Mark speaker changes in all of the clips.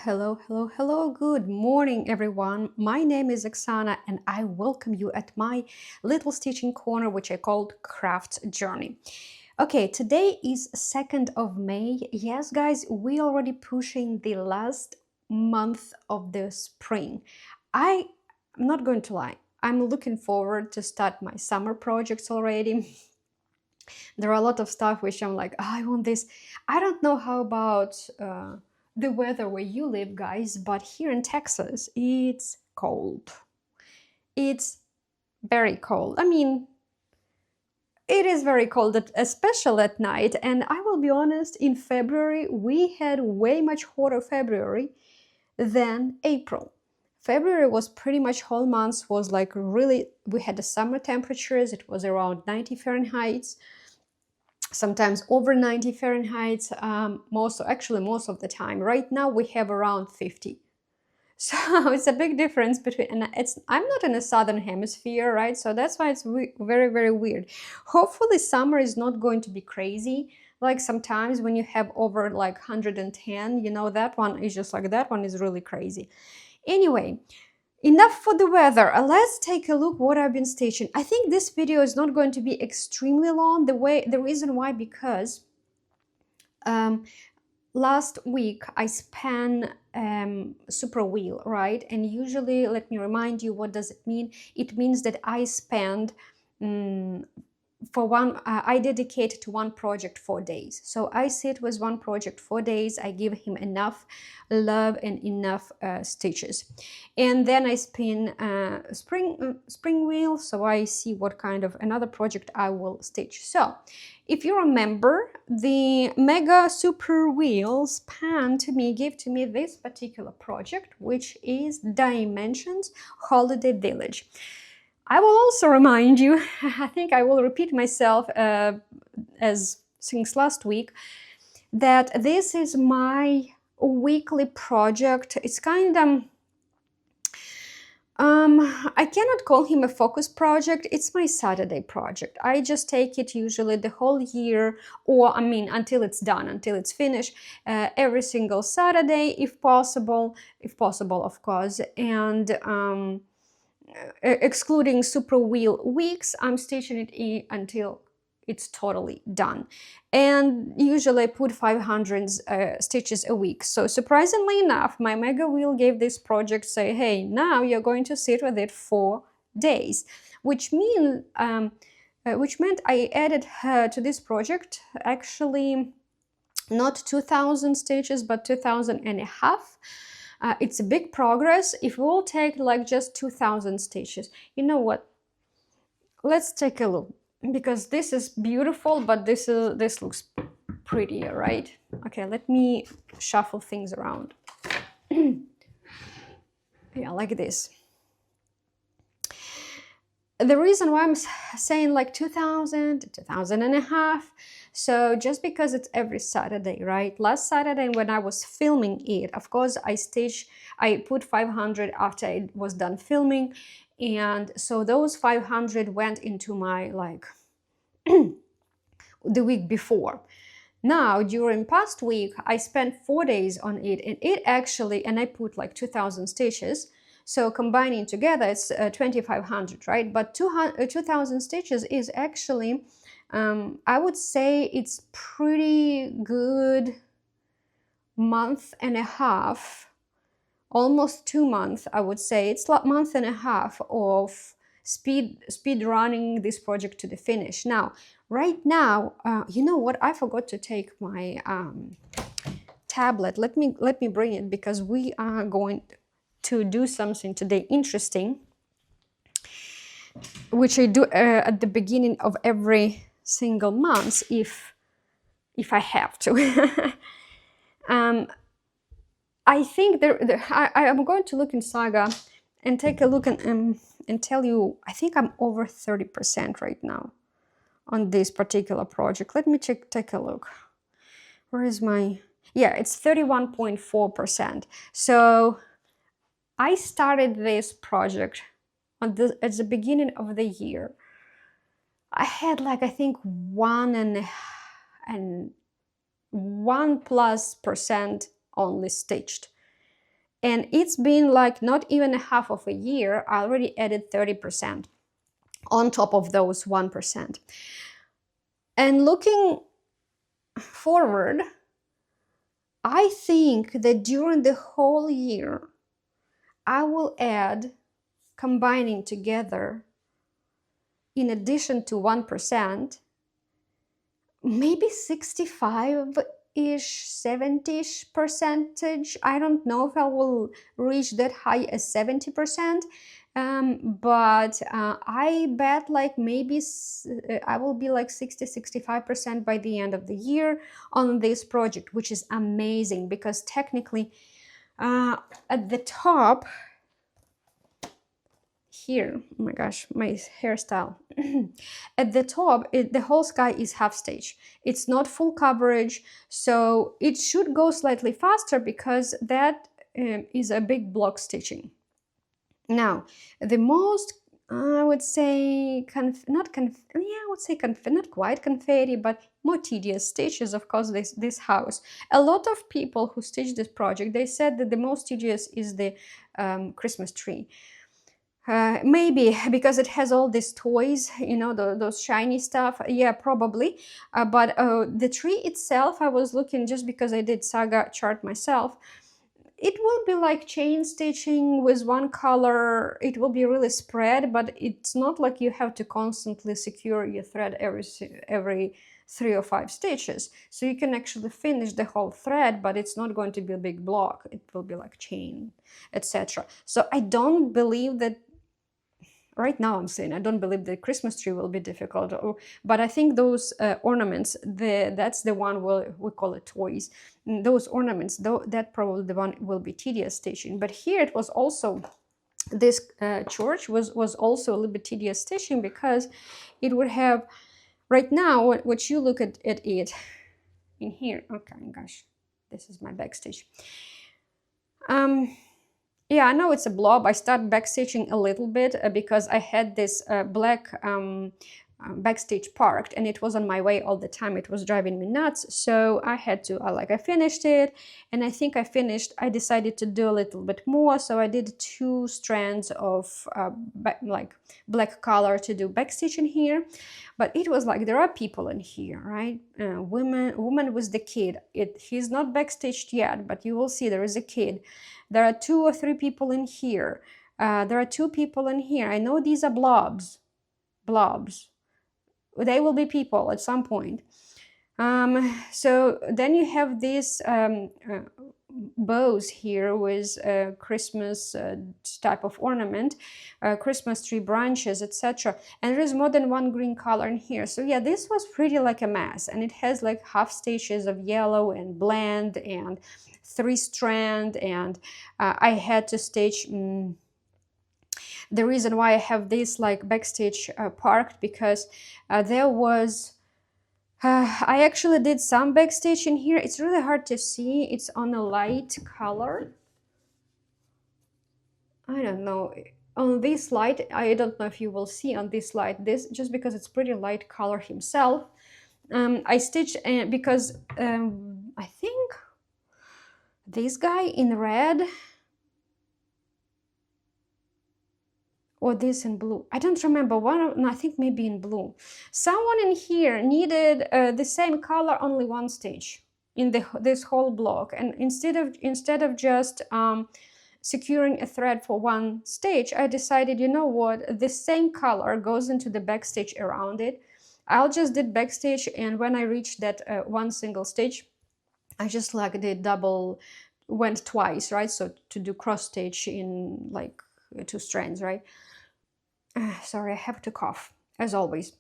Speaker 1: Hello, hello, hello. Good morning, everyone. My name is Oksana, and I welcome you at my little stitching corner, which I called Craft Journey. Okay, today is 2nd of May. Yes, guys, we already pushing the last month of the spring. I'm not going to lie. I'm looking forward to start my summer projects already. There are a lot of stuff which I'm like, oh, I want this. I don't know how about the weather where you live, guys, but here in Texas, it's cold. It's very cold. I mean, it is very cold, especially at night. And I will be honest, in February, we had way much hotter February than April. February was pretty much whole months was like really, we had the summer temperatures. It was around 90 Fahrenheit, sometimes over 90 Fahrenheit, most of the time. Right now we have around 50. So it's a big difference between, and I'm not in the southern hemisphere, right? So that's why it's very, very weird. Hopefully summer is not going to be crazy. Like sometimes when you have over like 110, that one is just like, that one is really crazy. Anyway, enough for the weather. Let's take a look what I've been stitching. I think this video is not going to be extremely long. The reason why, because last week I spent super wheel, right? And usually, let me remind you, what does it mean? It means that I spend for one, I dedicate to one project 4 days. So I sit with one project 4 days. I give him enough love and enough stitches, and then I spin spring wheel. So I see what kind of another project I will stitch. So if you remember, the mega super wheel span to me gave to me this particular project, which is Dimensions Holiday Village. I will also remind you, I think I will repeat myself as since last week, that this is my weekly project. It's kind of, I cannot call him a focus project. It's my Saturday project. I just take it usually the whole year, or I mean, until it's done, until it's finished, every single Saturday, if possible, of course. And excluding super wheel weeks, I'm stitching it until it's totally done. And usually I put 500 stitches a week. So surprisingly enough, my mega wheel gave this project, say, hey, now you're going to sit with it 4 days, which meant I added to this project actually not 2000 stitches, but 2000 and a half. It's a big progress. If we will take like just 2000 stitches, you know what? Let's take a look, because this is beautiful, but this looks prettier, right? Okay, let me shuffle things around. Yeah, like this. The reason why I'm saying like 2000 and a half, so just because it's every Saturday, right? Last Saturday when I was filming it, of course I put 500 after it was done filming, and so those 500 went into my like the week before. Now during past week I spent 4 days on it, and I put like 2000 stitches. So combining together, it's 2,500, right? But 2,000 stitches is actually, I would say it's pretty good month and a half, almost 2 months, I would say. It's like month and a half of speed running this project to the finish. Now, right now, you know what? I forgot to take my tablet. Let me bring it, because we are going to do something today interesting, which I do at the beginning of every single month if I have to. I think I am going to look in Saga and take a look and tell you, I think I'm over 30% right now on this particular project. Let me take a look. Where is my... Yeah, it's 31.4%. So I started this project at the beginning of the year. I had like, I think 1+% only stitched. And it's been like not even a half of a year. I already added 30% on top of those 1%. And looking forward, I think that during the whole year, I will add, combining together, in addition to 1%, maybe 65-ish, 70-ish percentage. I don't know if I will reach that high as 70%, but I bet like maybe I will be like 60-65% by the end of the year on this project, which is amazing because technically at the top here, oh my gosh, my hairstyle. At the top, the whole sky is half stage. It's not full coverage, so it should go slightly faster because that is a big block stitching. Now, the most, I would say, not quite confetti, but more tedious stitches, of course, this house. A lot of people who stitched this project, they said that the most tedious is the Christmas tree. Maybe because it has all these toys, you know, those shiny stuff. Yeah, probably. But the tree itself, I was looking just because I did saga chart myself. It will be like chain stitching with one color. It will be really spread, but it's not like you have to constantly secure your thread every 3 or 5 stitches. So you can actually finish the whole thread, but it's not going to be a big block. It will be like chain, etc. So I don't believe that. Right now I'm saying I don't believe the Christmas tree will be difficult, but I think those ornaments, that's the one we call it toys. Those ornaments, though, that probably the one will be tedious stitching. But here it was also, this church was also a little bit tedious stitching because it would have, right now, what you look at it in here. Okay, gosh, this is my back stitch. Yeah, I know it's a blob. I started backstitching a little bit because I had this black backstitch parked and it was on my way all the time. It was driving me nuts. So I had to, I finished it, and I think I decided to do a little bit more. So I did 2 strands of like black color to do backstitching here. But it was like, there are people in here, right? Woman with the kid. He's not backstitched yet, but you will see there is a kid. There are 2 or 3 people in here. There are 2 people in here. I know these are blobs. They will be people at some point. So then you have these bows here with Christmas type of ornament, Christmas tree branches, etc. And there is more than 1 green color in here. So yeah, this was pretty like a mess, and it has like half stitches of yellow and blend and 3 strand, and I had to stitch. The reason why I have this like backstitch parked, because there was I actually did some backstitch in here. It's really hard to see. It's on a light color. I don't know. On this light, I don't know if you will see on this light, this, just because it's pretty light color himself. I stitched because I think this guy in red, or this in blue, I don't remember, no, I think maybe in blue. Someone in here needed the same color, only 1 stitch in this whole block, and instead of just securing a thread for 1 stitch, I decided, you know what, the same color goes into the back stitch around it. I'll just did back stitch, and when I reached that 1 single stitch, I just like did double, went twice, right? So to do cross stitch in like 2 strands, right? Sorry, I have to cough, as always.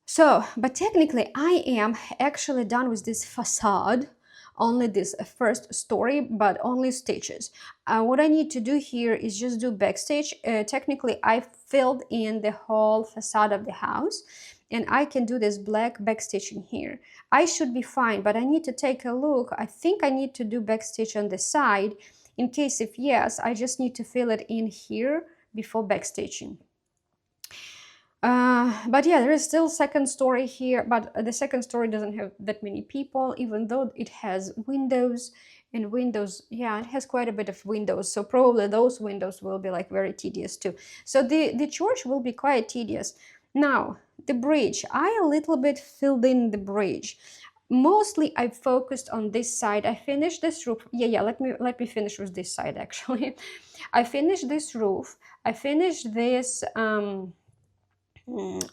Speaker 1: So, but technically I am actually done with this facade, only this first story, but only stitches. What I need to do here is just do backstitch. Technically I filled in the whole facade of the house, and I can do this black backstitching here. I should be fine, but I need to take a look. I think I need to do backstitch on the side. In case if yes, I just need to fill it in here before backstitching. But yeah, there is still second story here, but the second story doesn't have that many people, even though it has windows. And windows, yeah, it has quite a bit of windows, so probably those windows will be like very tedious too. So the church will be quite tedious. Now the bridge, I a little bit filled in the bridge. Mostly I focused on this side. I finished this roof. Yeah, let me finish with this side actually. I finished this roof. I finished this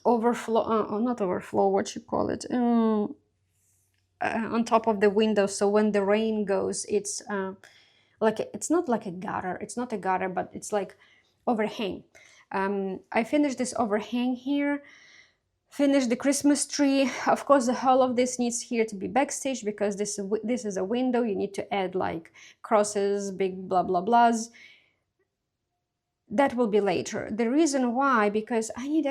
Speaker 1: overflow, not overflow, what you call it, on top of the window, so when the rain goes, it's like it's not like a gutter, it's not a gutter, but it's like overhang. I finished this overhang here, finished the Christmas tree. Of course, the whole of this needs here to be backstage, because this is a window. You need to add like crosses, big blah blah blahs. That will be later. The reason why, because I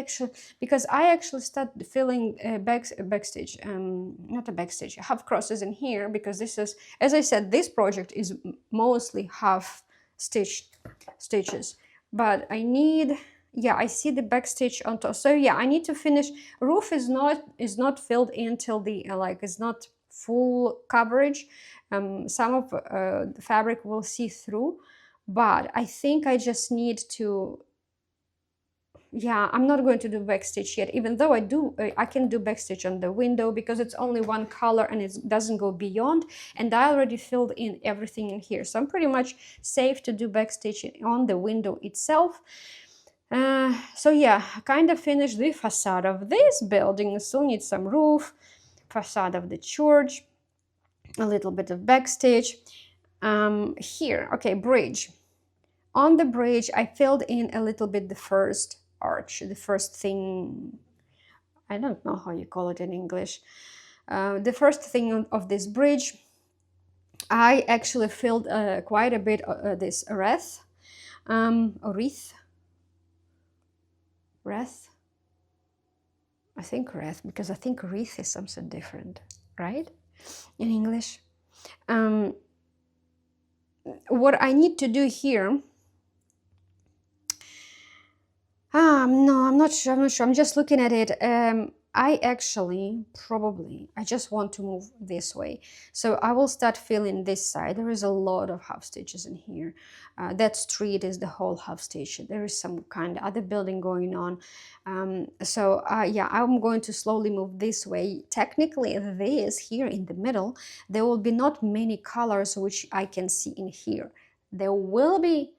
Speaker 1: actually start filling backstage, not a backstage, half crosses in here, because this is, as I said, this project is mostly half stitches, but I need, yeah, I see the backstage on top. So yeah, I need to finish. Roof is not filled in till the like it's not full coverage. Some of the fabric will see through, but I think I just need to, yeah, I'm not going to do backstitch yet, even though I can do backstitch on the window, because it's only one color and it doesn't go beyond, and I already filled in everything in here, so I'm pretty much safe to do backstitch on the window itself. So yeah, kind of finished the facade of this building. Still need some roof, facade of the church, a little bit of backstitch. Here, okay, bridge. On the bridge, I filled in a little bit the first arch, the first thing, I don't know how you call it in English. The first thing of this bridge, I actually filled quite a bit this wreath, wreath. I think wreath, because I think wreath is something different, right? In English. What I need to do here, no, I'm not sure. I'm just looking at it. I actually I just want to move this way. So I will start filling this side. There is a lot of half stitches in here. That street is the whole half stitch. There is some kind of other building going on. Yeah, I'm going to slowly move this way. Technically, this here in the middle, there will be not many colors which I can see in here. There will be,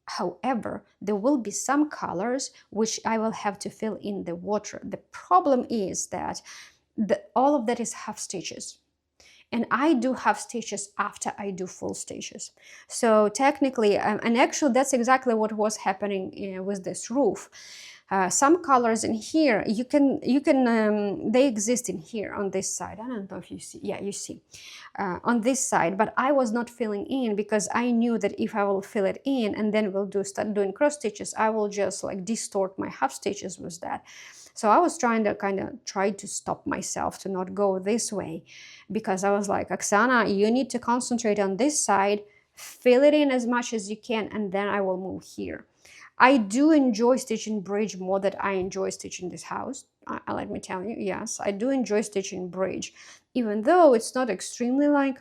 Speaker 1: however, there will be some colors which I will have to fill in the water. The problem is that all of that is half stitches. And I do half stitches after I do full stitches. So technically, and actually that's exactly what was happening with this roof. Some colors in here, they exist in here on this side. I don't know if you see, yeah, you see on this side, but I was not filling in, because I knew that if I will fill it in and then we'll start doing cross stitches, I will just like distort my half stitches with that. So I was trying to try to stop myself to not go this way, because I was like, Oksana, you need to concentrate on this side, fill it in as much as you can, and then I will move here. I do enjoy stitching bridge more than I enjoy stitching this house. Let me tell you, yes, I do enjoy stitching bridge, even though it's not extremely like,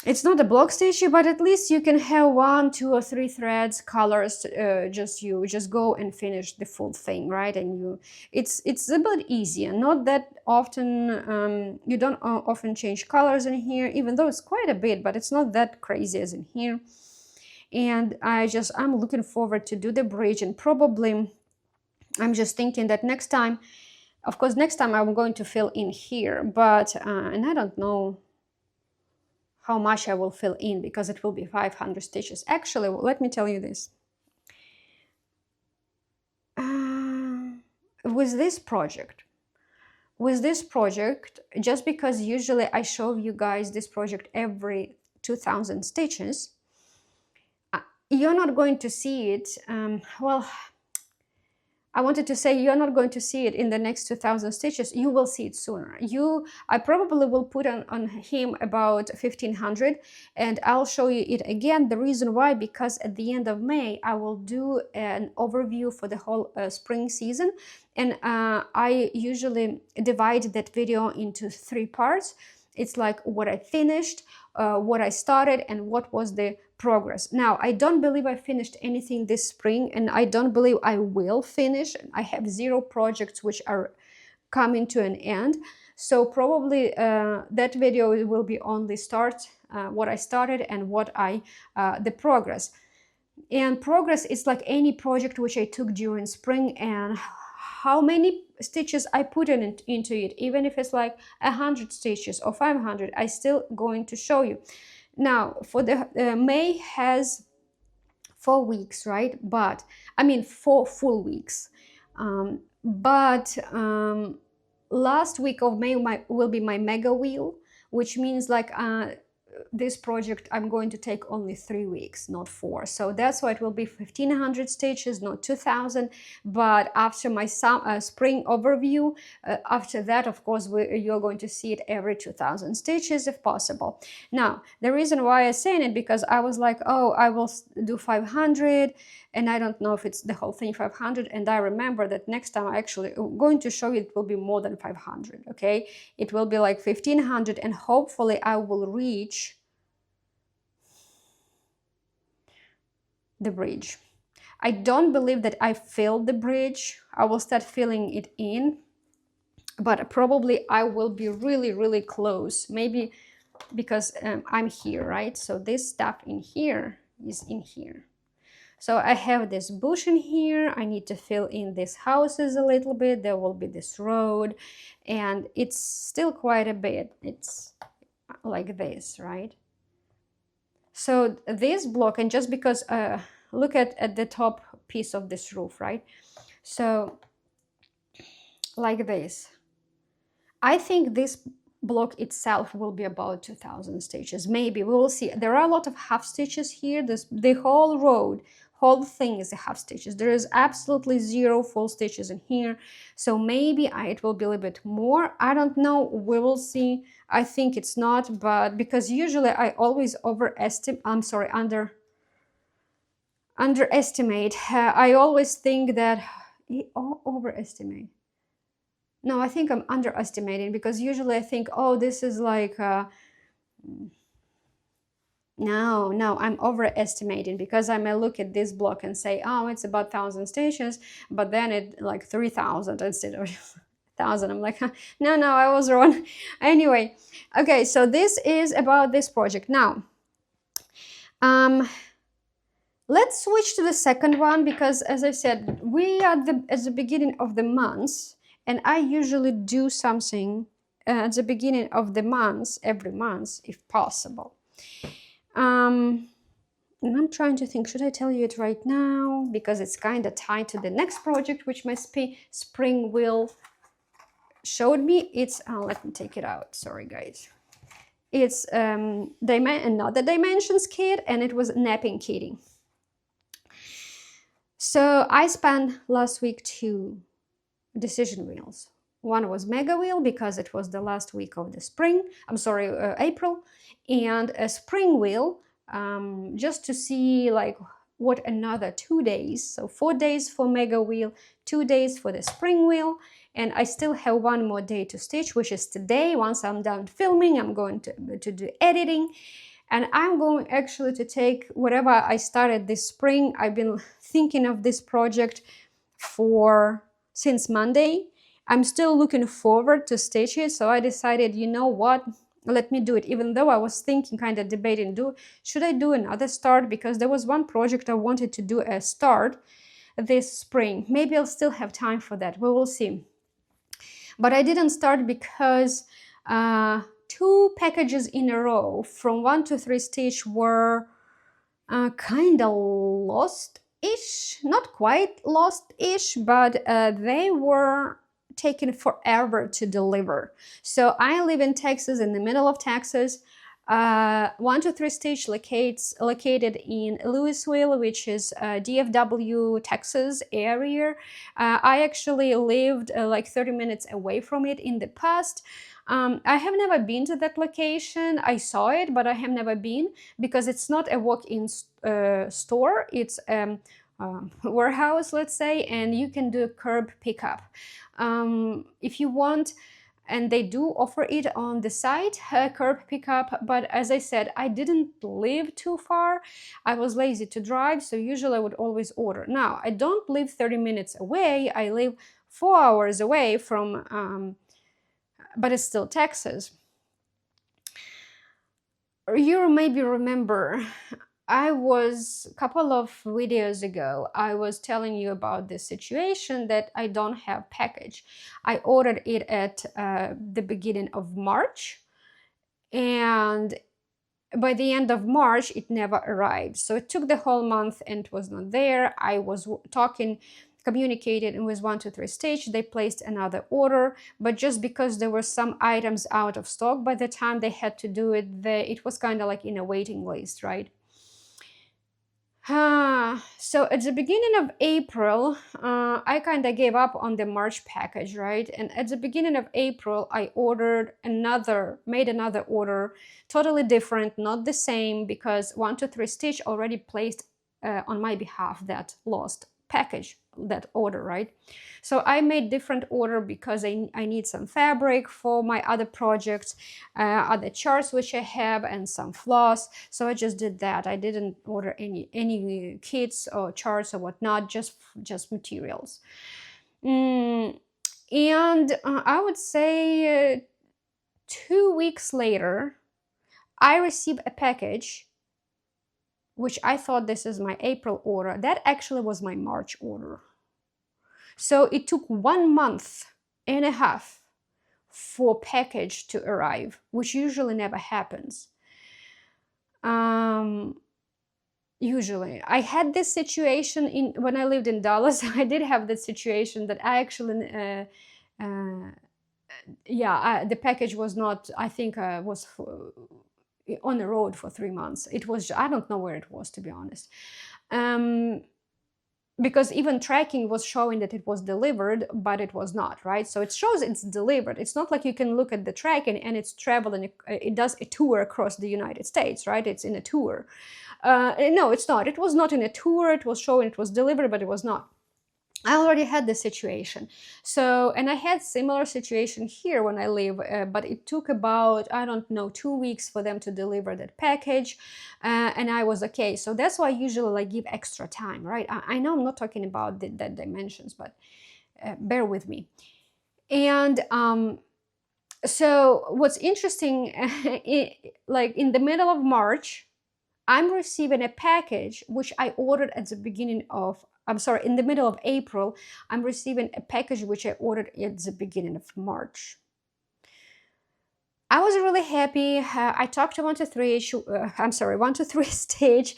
Speaker 1: it's not a block stitchy, but at least you can have 1, 2, or 3 threads, colors. You just go and finish the full thing, right? And it's a bit easier. Not that often. You don't often change colors in here, even though it's quite a bit, but it's not that crazy as in here. And I'm looking forward to do the bridge, and probably I'm just thinking that next time, of course, next time I'm going to fill in here, but and I don't know how much I will fill in, because it will be 500 stitches. Actually, let me tell you this. With this project, just because usually I show you guys this project every 2000 stitches, you're not going to see it. Well, I wanted to say you're not going to see it in the next 2000 stitches. You will see it sooner. I probably will put on him about 1500, and I'll show you it again. The reason why, because at the end of May I will do an overview for the whole spring season, and I usually divide that video into 3 parts. It's like what I finished, what I started, and what was the progress. Now, I don't believe I finished anything this spring, and I don't believe I will finish. I have 0 projects which are coming to an end. So probably that video will be only what I started and what the progress. And progress is like any project which I took during spring, and how many stitches I put into it, even if it's like 100 stitches or 500, I still going to show you. Now, for the May has 4 weeks, right? But I mean 4 full weeks. Last week of May will be my mega wheel, which means like this project I'm going to take only 3 weeks, not 4. So that's why it will be 1500 stitches, not 2000. But after my spring overview, after that, of course, you're going to see it every 2000 stitches if possible. Now, the reason why I'm saying it, because I was like, oh, I will do 500, and I don't know if it's the whole thing 500. And I remember that next time I actually going to show you, it will be more than 500. Okay, it will be like 1500, and hopefully I will reach the bridge. I don't believe that I filled the bridge. I will start filling it in, but probably I will be really, really close. Maybe because I'm here, right? So this stuff in here is in here. So I have this bush in here. I need to fill in these houses a little bit. There will be this road, and it's still quite a bit. It's like this, right? So this block, and just because look at the top piece of this roof, right? So like this. I think this block itself will be about 2000 stitches. Maybe we will see. There are a lot of half stitches here. The whole road, whole thing is a half stitches. There is absolutely 0 full stitches in here. So maybe it will be a little bit more. I don't know. We will see. I think it's not, but because usually I always underestimate. I always think that overestimate. No, I think I'm underestimating, because usually I think, oh, this is like no, I'm overestimating, because I may look at this block and say, oh, it's about 1000 stitches, but then it like 3000 instead of 1000. I'm like, no, I was wrong. Anyway, okay, so this is about this project. Now, let's switch to the second one, because as I said, we are at the beginning of the month, and I usually do something at the beginning of the month, every month, if possible. And I'm trying to think, should I tell you it right now? Because it's kind of tied to the next project, which my spring wheel showed me. It's, let me take it out. Sorry, guys. It's another dimensions kit, and it was napping kitty. So I spent last week 2 decision wheels. One was mega wheel, because it was the last week of the spring. I'm sorry, April. And a spring wheel, just to see like what another 2 days. So 4 days for mega wheel, 2 days for the spring wheel. And I still have 1 more day to stitch, which is today. Once I'm done filming, I'm going to do editing. And I'm going actually to take whatever I started this spring. I've been thinking of this project since Monday. I'm still looking forward to stitch it. So I decided, you know what? Let me do it. Even though I was thinking, kind of debating, should I do another start? Because there was one project I wanted to do a start this spring. Maybe I'll still have time for that. We will see. But I didn't start because 2 packages in a row from 1 to 3 stitch were kind of lost-ish. Not quite lost-ish, but they were taken forever to deliver. So I live in Texas, in the middle of Texas. 123 Stitch located in Louisville, which is DFW, Texas area. I actually lived like 30 minutes away from it in the past. I have never been to that location. I saw it, but I have never been because it's not a walk-in store. It's warehouse, let's say, and you can do curb pickup if you want. And they do offer it on the site, curb pickup. But as I said, I didn't live too far. I was lazy to drive, so usually I would always order. Now, I don't live 30 minutes away. I live 4 hours away from, but it's still Texas. You maybe remember, I was a couple of videos ago, I was telling you about this situation that I don't have package. I ordered it at the beginning of March, and by the end of March, it never arrived. So it took the whole month and it was not there. I was communicated with 123 Stitch. They placed another order, but just because there were some items out of stock by the time they had to do it, it was kind of like in a waiting list, right? So at the beginning of April, I kind of gave up on the March package, right? And at the beginning of April, I made another order, totally different, not the same, because 123 Stitch already placed on my behalf that lost package, that order, right? So I made different order because I need some fabric for my other projects, other charts which I have, and some floss. So I just did that. I didn't order any kits or charts or whatnot, just materials. And I would say 2 weeks later, I received a package which I thought this is my April order. That actually was my March order. So it took 1 month and a half for package to arrive, which usually never happens. Usually. I had this situation when I lived in Dallas. I did have this situation that I actually, the package was not, I think was on the road for 3 months. It was, I don't know where it was, to be honest. Because even tracking was showing that it was delivered, but it was not, right? So it shows it's delivered. It's not like you can look at the tracking and it's traveling, it does a tour across the United States, right? It's in a tour. No, it's not. It was not in a tour. It was showing it was delivered, but it was not. I already had this situation. So, and I had similar situation here when I live, but it took about, I don't know, 2 weeks for them to deliver that package, and I was okay. So that's why I usually like give extra time, right? I know I'm not talking about that dimensions, but bear with me. And so what's interesting, like in the middle of March, I'm receiving a package which I ordered at the beginning of, in the middle of April. I'm receiving a package which I ordered at the beginning of March. I was really happy. I talked to 123 Stitch.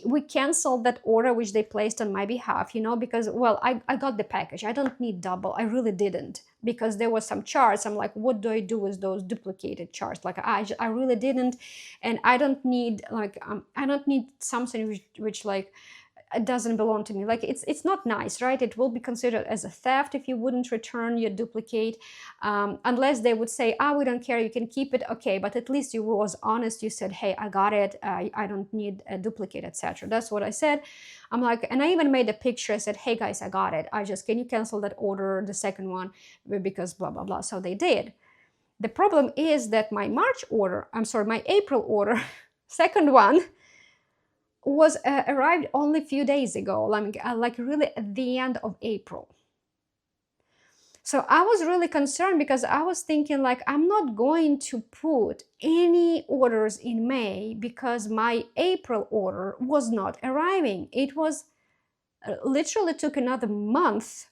Speaker 1: We canceled that order which they placed on my behalf, because, well, I got the package. I don't need double. I really didn't, because there were some charts. I'm like, what do I do with those duplicated charts? Like, I really didn't, and I don't need, like, I don't need something which like, it doesn't belong to me. Like, it's not nice, right? It will be considered as a theft if you wouldn't return your duplicate, unless they would say, we don't care, you can keep it. Okay, but at least you was honest. You said, hey, I got it, I don't need a duplicate, etc. That's what I said. I'm like, and I even made a picture. I said, hey guys, I got it. Can you cancel that order, the second one, because blah blah blah. So they did. The problem is that my April order, second one, was arrived only a few days ago, like really at the end of April. So I was really concerned, because I was thinking, like, I'm not going to put any orders in May because my April order was not arriving. It was literally took another month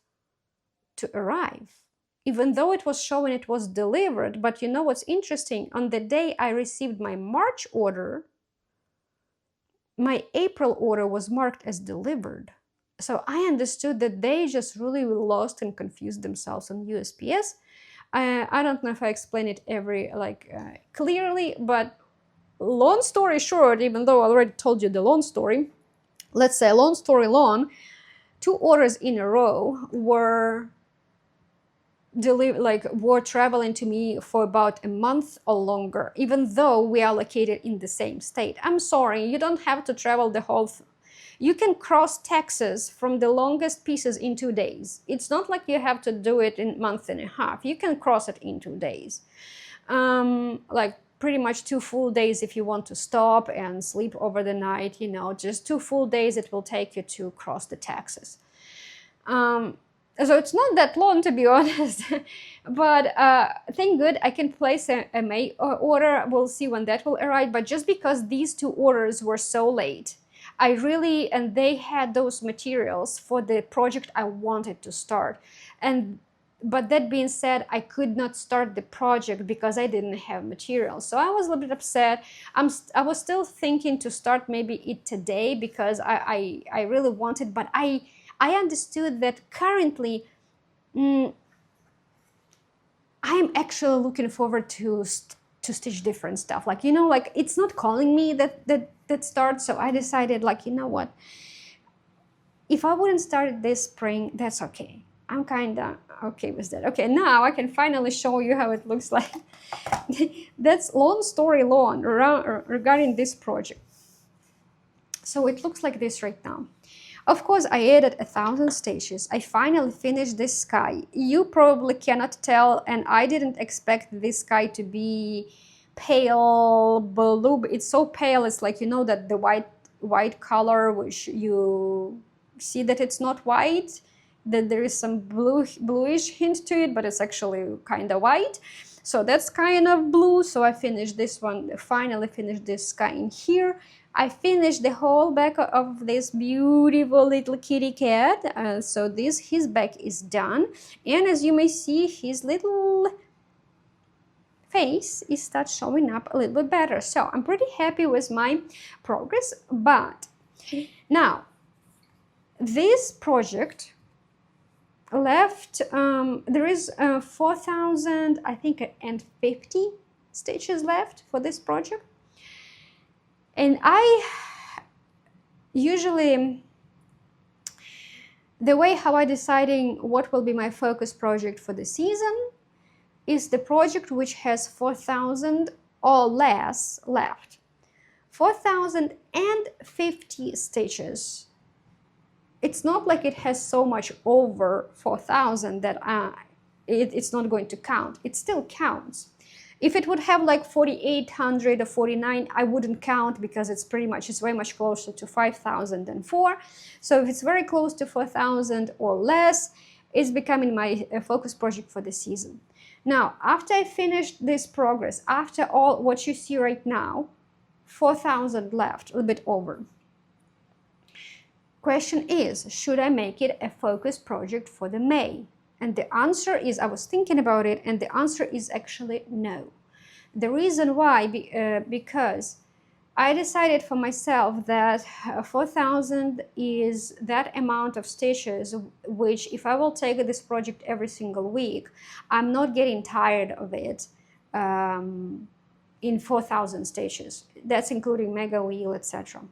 Speaker 1: to arrive, even though it was showing it was delivered. But you know what's interesting? On the day I received my March order, my April order was marked as delivered. So I understood that they just really lost and confused themselves on USPS. I don't know if I explain it clearly, but long story short, even though I already told you the long story, let's say long story long, 2 orders in a row were were traveling to me for about a month or longer, even though we are located in the same state. I'm sorry, you don't have to travel the whole you can cross Texas from the longest pieces in 2 days. It's not like you have to do it in a month and a half. You can cross it in 2 days. Like pretty much 2 full days if you want to stop and sleep over the night, you know, just 2 full days it will take you to cross the Texas. So it's not that long, to be honest, but thank good I can place a May order. We'll see when that will arrive. But just because these 2 orders were so late, and they had those materials for the project I wanted to start. But that being said, I could not start the project because I didn't have materials. So I was a little bit upset. I was still thinking to start maybe it today because I really wanted, but I understood that currently I'm actually looking forward to stitch different stuff. Like, you know, like it's not calling me that starts. So I decided, like, you know what? If I wouldn't start it this spring, that's okay. I'm kind of okay with that. Okay, now I can finally show you how it looks like. That's long story long regarding this project. So it looks like this right now. Of course, I added 1,000 stitches. I finally finished this sky. You probably cannot tell, and I didn't expect this sky to be pale blue. It's so pale, it's like, you know, that the white color, which you see that it's not white, that there is some bluish hint to it, but it's actually kind of white. So that's kind of blue. So I finished this one, finally finished this sky in here. I finished the whole back of this beautiful little kitty cat. So his back is done. And as you may see, his little face is start showing up a little bit better. So I'm pretty happy with my progress. But now, this project left, there is 4,000, I think, and 50 stitches left for this project. And I usually, the way how I deciding what will be my focus project for the season is the project which has 4,000 or less left. 4,050 stitches. It's not like it has so much over 4,000 that it's not going to count. It still counts. If it would have like 4,800 or 49, I wouldn't count because it's way much closer to 5,000 than 4. So if it's very close to 4,000 or less, it's becoming my focus project for the season. Now, after I finished this progress, after all what you see right now, 4,000 left, a little bit over. Question is, should I make it a focus project for the May? And the answer is, I was thinking about it, and the answer is actually no. The reason why, because I decided for myself that 4,000 is that amount of stitches, which if I will take this project every single week, I'm not getting tired of it in 4,000 stitches. That's including mega wheel, etc.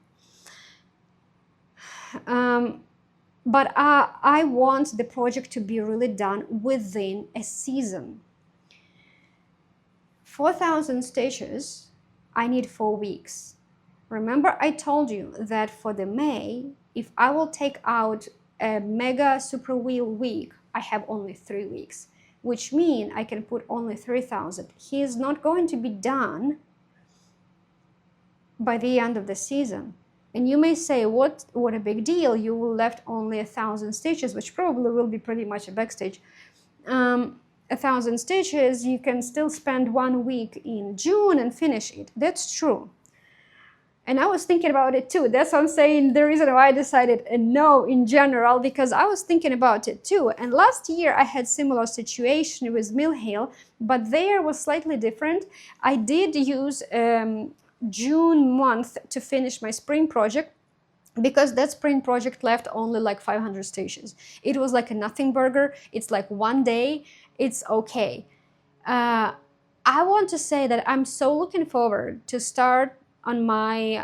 Speaker 1: But I want the project to be really done within a season. 4,000 stitches, I need 4 weeks. Remember I told you that for the May, if I will take out a mega super wheel week, I have only 3 weeks, which means I can put only 3,000. He is not going to be done by the end of the season. And you may say, what a big deal, you will left only 1,000 stitches, which probably will be pretty much a backstage. 1,000 stitches, you can still spend 1 week in June and finish it. That's true. And I was thinking about it too. That's what I'm saying, the reason why I decided no in general, because I was thinking about it too. And last year I had similar situation with Mill Hill, but there was slightly different. I did use June month to finish my spring project, because that spring project left only like 500 stitches. It was like a nothing burger. It's like 1 day, it's okay. I want to say that I'm so looking forward to start on my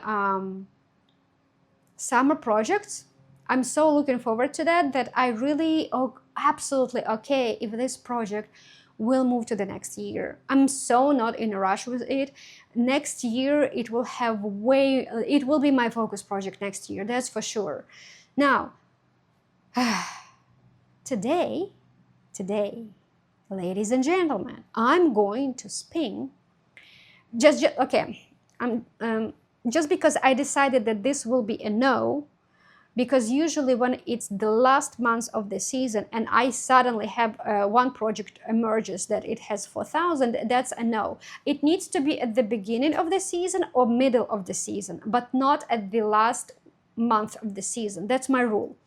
Speaker 1: summer projects. I'm so looking forward to that I really absolutely okay if this project will move to the next year. I'm so not in a rush with it. Next year it will be my focus project next year, that's for sure. Now, today, ladies and gentlemen, I'm going to spin just okay. I'm just because I decided that this will be a no, because usually when it's the last month of the season and I suddenly have one project emerges that it has 4,000, that's a no. It needs to be at the beginning of the season or middle of the season, but not at the last month of the season. That's my rule.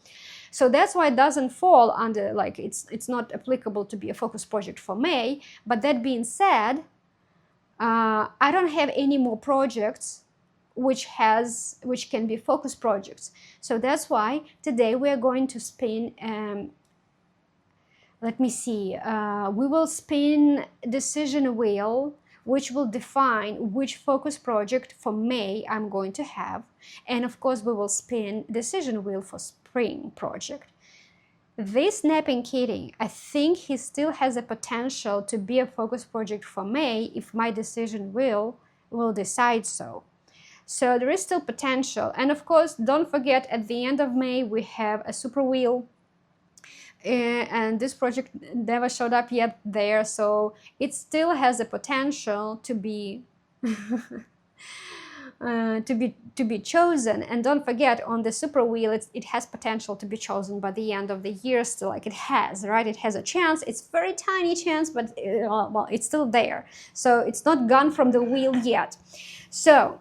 Speaker 1: So that's why it doesn't fall under, like, it's not applicable to be a focus project for May. But that being said, I don't have any more projects which can be focus projects. So that's why today we are going to spin, let me see, we will spin decision wheel, which will define which focus project for May I'm going to have. And of course we will spin decision wheel for spring project. This napping kitty, I think he still has a potential to be a focus project for May if my decision wheel will decide so. So there is still potential. And of course, don't forget, at the end of May, we have a super wheel. And this project never showed up yet there. So it still has a potential to be to be chosen. And don't forget, on the super wheel, it has potential to be chosen by the end of the year still. Like, it has, right? It has a chance. It's very tiny chance, but well, it's still there. So it's not gone from the wheel yet. So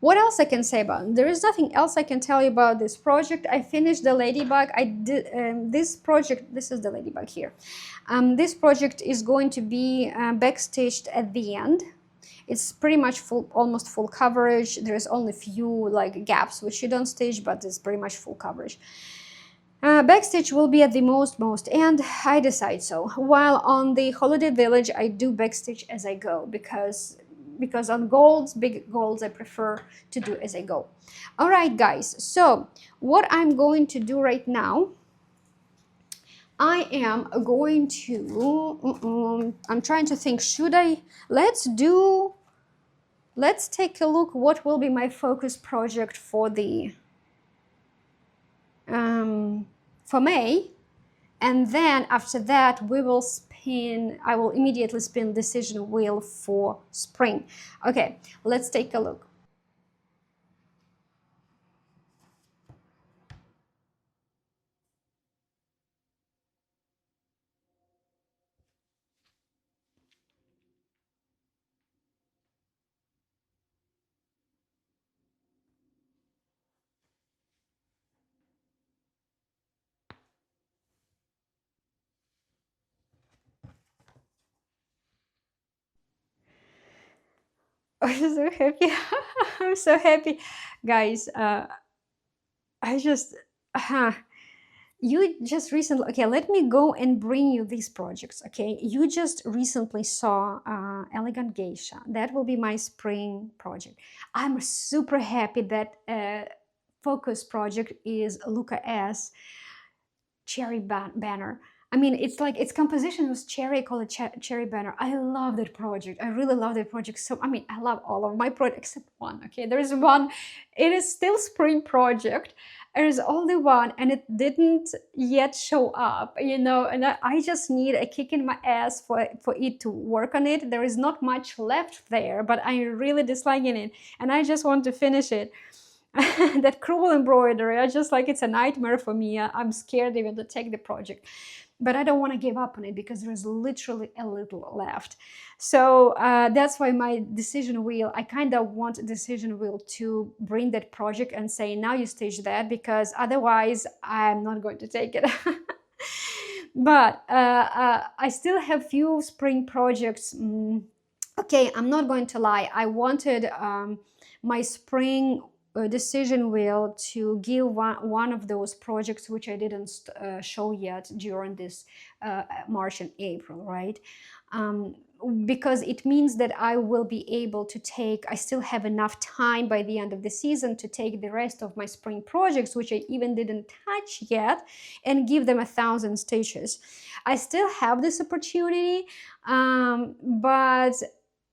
Speaker 1: what else I can say about it? There is nothing else I can tell you about this project. I finished the ladybug. I did this project. This is the ladybug here. This project is going to be backstitched at the end. It's pretty much full, almost full coverage. There's only a few like gaps which you don't stitch, but it's pretty much full coverage. Backstitch will be at the most end. I decide so. While on the Holiday Village, I do backstitch as I go, because on big golds, I prefer to do as I go. All right, guys. So what I'm going to do right now, I am going to, I'm trying to think, let's take a look what will be my focus project for the, for May. And then after that, I will immediately spin decision wheel for spring. Okay, let's take a look. I'm so happy. I'm so happy, guys. I just, you just recently, okay, let me go and bring you these projects, okay? You just recently saw Elegant Geisha. That will be my spring project. I'm super happy that focus project is Luca-s Cherry Banner. I mean, it's like, its composition was cherry, called a cherry banner. I love that project. I really love that project. So, I mean, I love all of my projects except one, okay? There is one, it is still spring project. There is only one, and it didn't yet show up, you know, and I just need a kick in my ass for it to work on it. There is not much left there, but I'm really disliking it, and I just want to finish it. That cruel embroidery, I just like, it's a nightmare for me. I'm scared even to take the project, but I don't want to give up on it because there's literally a little left. So that's why my decision wheel, I kind of want a decision wheel to bring that project and say, now you stitch that, because otherwise I'm not going to take it. But I still have few spring projects. Okay, I'm not going to lie. I wanted my spring decision wheel to give one of those projects which I didn't show yet during this March and April, right? Because it means that I will be able to take, I still have enough time by the end of the season to take the rest of my spring projects, which I even didn't touch yet, and give them 1,000 stitches. I still have this opportunity, but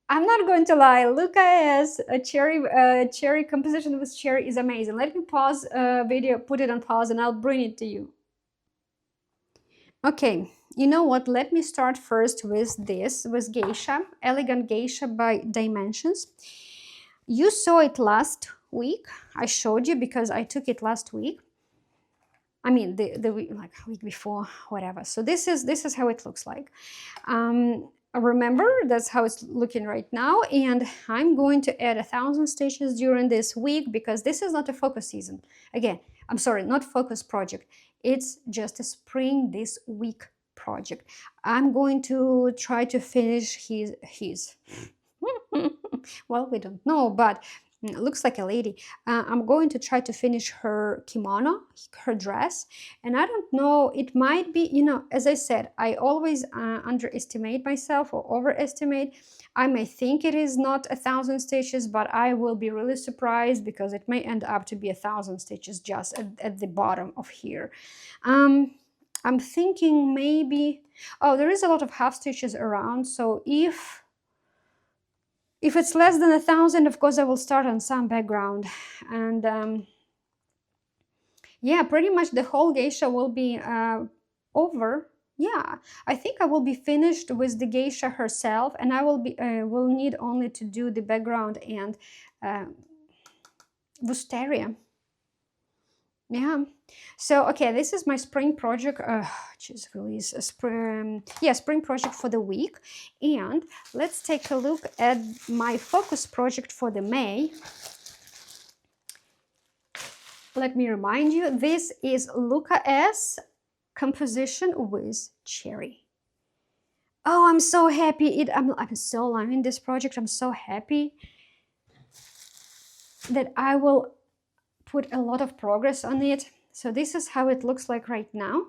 Speaker 1: I'm not going to lie, luca-s a cherry composition with cherry is amazing. Let me pause video, put it on pause, and I'll bring it to you. Okay, you know what? Let me start first with this, with Geisha, Elegant Geisha by Dimensions. You saw it last week. I showed you because I took it last week. I mean, the week, like week before, whatever. So this is how it looks like. Remember, that's how it's looking right now, and I'm going to add 1,000 stitches during this week because this is not a focus season. Again, I'm sorry, not focus project. It's just a spring this week project. I'm going to try to finish his well, we don't know, but looks like a lady. I'm going to try to finish her kimono, her dress, and I don't know, it might be, you know, as I said, I always underestimate myself or overestimate. I may think it is not 1,000 stitches, but I will be really surprised because it may end up to be 1,000 stitches just at the bottom of here. I'm thinking maybe, oh, there is a lot of half stitches around, so if it's less than 1,000, of course, I will start on some background. And yeah, pretty much the whole geisha will be over. Yeah, I think I will be finished with the geisha herself, and I will need only to do the background and wisteria. Yeah, so okay, this is my spring project. Jeez, release a spring. Yeah, spring project for the week, and let's take a look at my focus project for the May. Let me remind you, this is luca-s composition with cherry. Oh, I'm so happy! I'm so loving this project. I'm so happy that I will put a lot of progress on it. So this is how it looks like right now.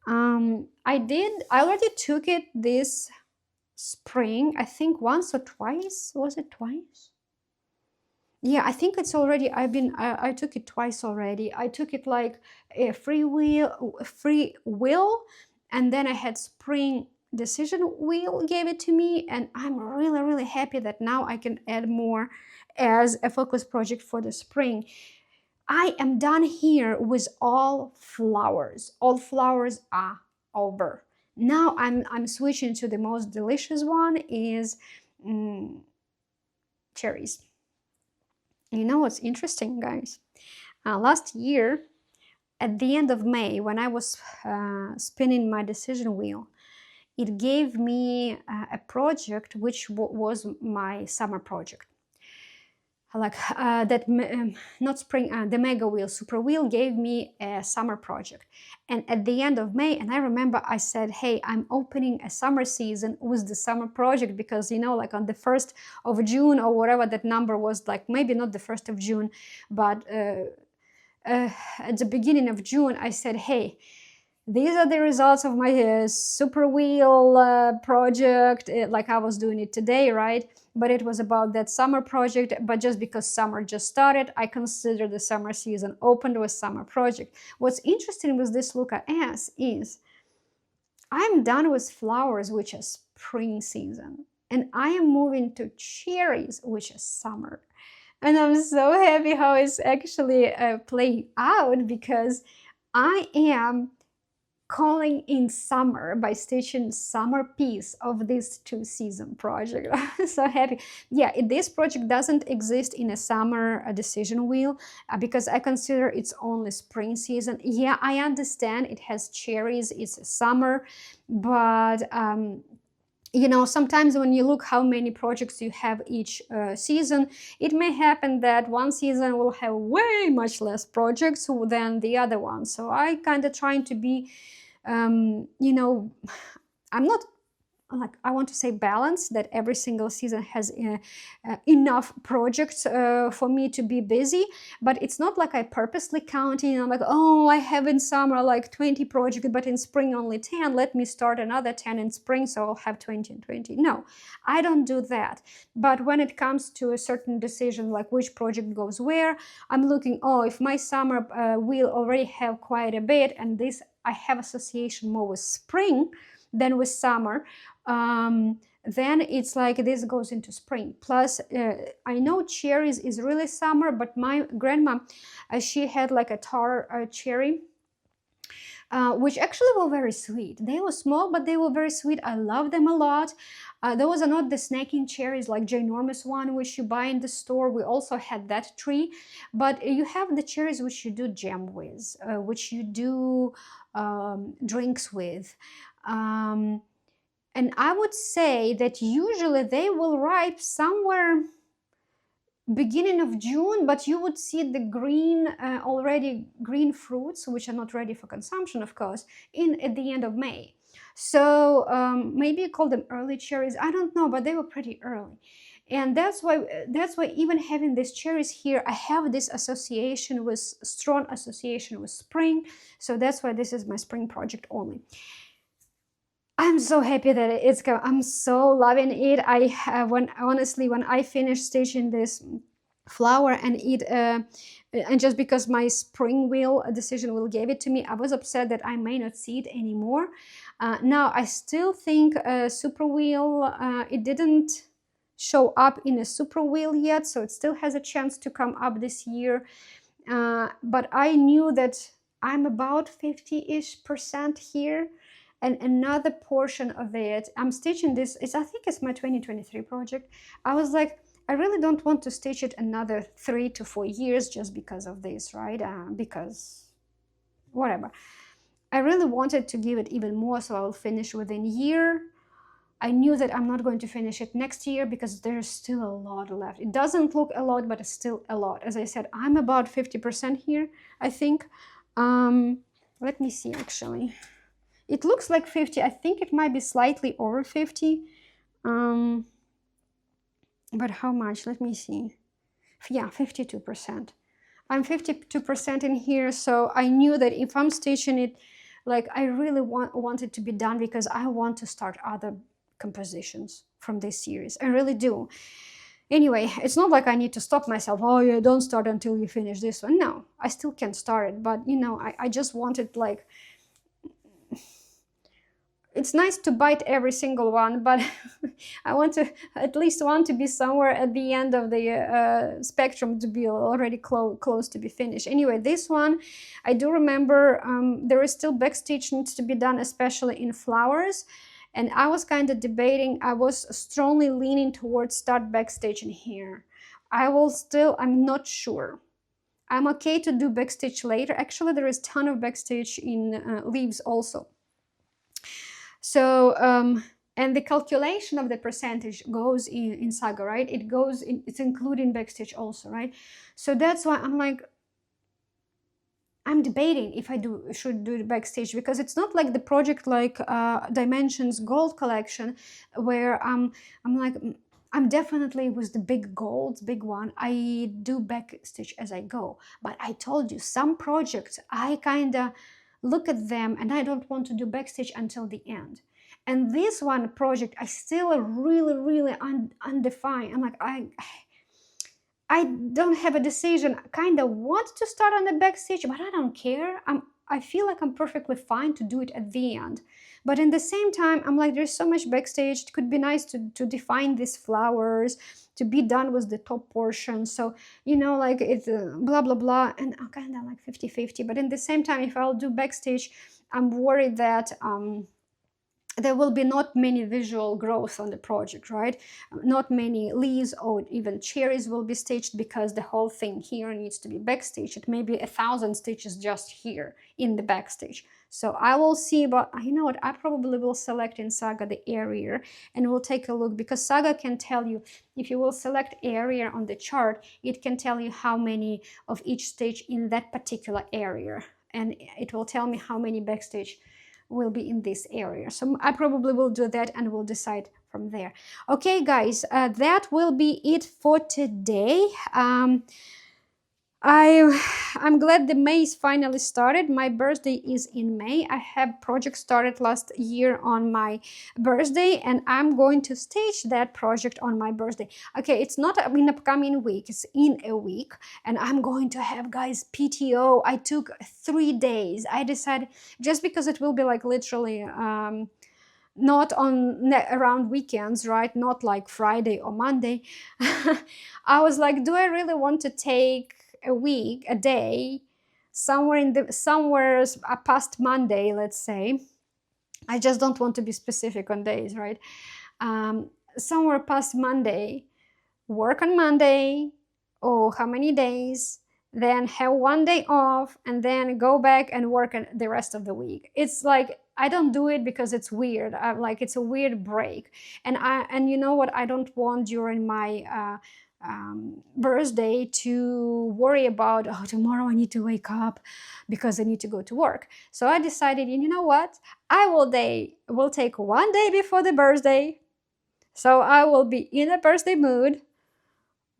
Speaker 1: I already took it this spring, I think once or twice. Was it twice? Yeah, I think it's already, I took it twice already. I took it like a free will, and then I had spring decision wheel gave it to me, and I'm really, really happy that now I can add more as a focus project for the spring. I am done here with all flowers. All flowers are over. Now I'm switching to the most delicious one is cherries. You know what's interesting, guys? Last year, at the end of May, when I was spinning my decision wheel, it gave me a project which was my summer project. Like not spring, the mega wheel, super wheel gave me a summer project. And at the end of May, and I remember I said, hey, I'm opening a summer season with the summer project, because, you know, like on the 1st of June or whatever that number was, like maybe not the 1st of June, but at the beginning of June, I said, hey, these are the results of my super wheel project, like I was doing it today, right? But it was about that summer project, but just because summer just started, I consider the summer season opened with summer project. What's interesting with this luca-s is I'm done with flowers, which is spring season, and I am moving to cherries, which is summer. And I'm so happy how it's actually playing out, because I am calling in summer by stitching summer piece of this 2-season project. I'm so happy. Yeah, this project doesn't exist in a summer decision wheel because I consider it's only spring season. Yeah, I understand it has cherries, it's summer, but you know, sometimes when you look how many projects you have each season, it may happen that one season will have way much less projects than the other one. So I kind of trying to be, you know, I'm not like, I want to say balance, that every single season has enough projects for me to be busy. But it's not like I purposely counting. I'm like, oh, I have in summer like 20 projects, but in spring only 10. Let me start another 10 in spring, so I'll have 20 and 20. No, I don't do that. But when it comes to a certain decision, like which project goes where, I'm looking, oh, if my summer will already have quite a bit, and this I have association more with spring than with summer, then it's like this goes into spring. Plus, I know cherries is really summer, but my grandma, she had like a tar cherry, which actually were very sweet. They were small, but they were very sweet. I love them a lot. Those are not the snacking cherries like ginormous one which you buy in the store. We also had that tree, but you have the cherries which you do jam with, which you do drinks with. And I would say that usually they will ripe somewhere beginning of June, but you would see the green, already green fruits, which are not ready for consumption, of course, at the end of May. So maybe you call them early cherries. I don't know, but they were pretty early. And that's why even having these cherries here, I have this association with, strong association with spring. So that's why this is my spring project only. I'm so happy that it's come. I'm so loving it. I have, when I finished stitching this flower and and just because my spring wheel decision will gave it to me, I was upset that I may not see it anymore. Now I still think super wheel, it didn't show up in a super wheel yet, so it still has a chance to come up this year. But I knew that I'm about 50-ish% here. And another portion of it, I'm stitching this, I think it's my 2023 project. I was like, I really don't want to stitch it another 3 to 4 years just because of this, right? Because whatever. I really wanted to give it even more, so I will finish within a year. I knew that I'm not going to finish it next year because there's still a lot left. It doesn't look a lot, but it's still a lot. As I said, I'm about 50% here, I think. Let me see, actually. It looks like 50. I think it might be slightly over 50. But how much? Let me see. Yeah, 52%. I'm 52% in here, so I knew that if I'm stitching it, like I really want it to be done because I want to start other compositions from this series. I really do. Anyway, it's not like I need to stop myself. Oh yeah, don't start until you finish this one. No, I still can start it, but you know, I just wanted, like, it's nice to bite every single one, but I want to at least want to be somewhere at the end of the spectrum to be already close to be finished. Anyway, this one, I do remember there is still backstitch needs to be done, especially in flowers. And I was kind of debating, I was strongly leaning towards start backstitching here. I'm not sure. I'm okay to do backstitch later. Actually, there is a ton of backstitch in leaves also. So, and the calculation of the percentage goes in Saga, right? It's including backstitch also, right? So that's why I'm like, I'm debating if I should do the backstitch, because it's not like the project like Dimensions Gold Collection, where I'm like, I'm definitely with the big golds, big one, I do backstitch as I go. But I told you, some projects, I kind of look at them and I don't want to do backstitch until the end. And this one project, I still really undefined. I'm like, I don't have a decision. I kind of want to start on the backstitch, but I don't care. I feel like I'm perfectly fine to do it at the end. But in the same time, I'm like, there's so much backstitch. It could be nice to define these flowers, to be done with the top portion. So, you know, like it's blah, blah, blah. And I'm kind of like 50-50. But in the same time, if I'll do backstitch, I'm worried that there will be not many visual growth on the project, right? Not many leaves or even cherries will be stitched because the whole thing here needs to be backstitched. It may be 1,000 stitches just here in the backstitch. So I will see, but you know what? I probably will select in Saga the area and we'll take a look, because Saga can tell you, if you will select area on the chart, it can tell you how many of each stitch in that particular area. And it will tell me how many backstitch will be in this area. So I probably will do that and we'll decide from there. Okay, guys, that will be it for today. I'm glad the May is finally started. My birthday is in May. I have project started last year on my birthday, and I'm going to stage that project on my birthday. Okay, it's not in upcoming week, it's in a week, and I'm going to have, guys, PTO. I took 3 days. I decided, just because it will be like literally not on around weekends, right? Not like Friday or Monday. I was like, do I really want to take a week, a day, somewhere past Monday, let's say? I just don't want to be specific on days, right? Somewhere past Monday, work on Monday, or how many days, then have 1 day off, and then go back and work the rest of the week. It's like, I don't do it because it's weird. Like, it's a weird break. And you know what? I don't want during my birthday to worry about, oh, tomorrow I need to wake up because I need to go to work. So I decided, you know what? I will take 1 day before the birthday. So I will be in a birthday mood.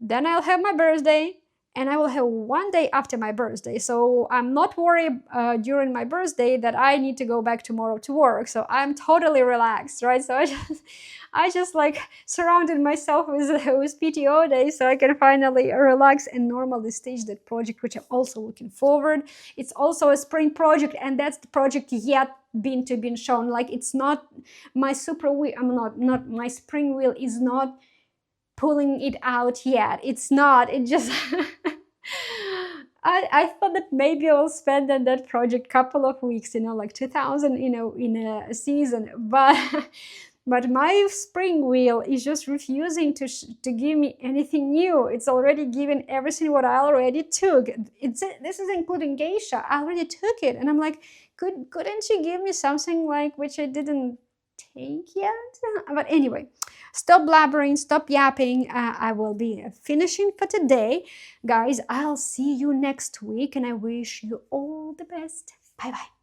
Speaker 1: Then I'll have my birthday, and I will have 1 day after my birthday. So I'm not worried during my birthday that I need to go back tomorrow to work. So I'm totally relaxed, right? So I just like surrounded myself with PTO days so I can finally relax and normally stage that project, which I'm also looking forward. It's also a spring project, and that's the project yet been shown. Like, it's not my super wheel. Not my spring wheel is not pulling it out yet. It's not. It just I thought that maybe I'll spend on that project couple of weeks, like 2000, in a season, but my spring wheel is just refusing to give me anything new. It's already given everything what I already took. This is including geisha. I already took it, and I'm like, couldn't you give me something like which I didn't take yet? But anyway, stop blabbering, stop yapping. I will be finishing for today. Guys, I'll see you next week, and I wish you all the best. Bye bye.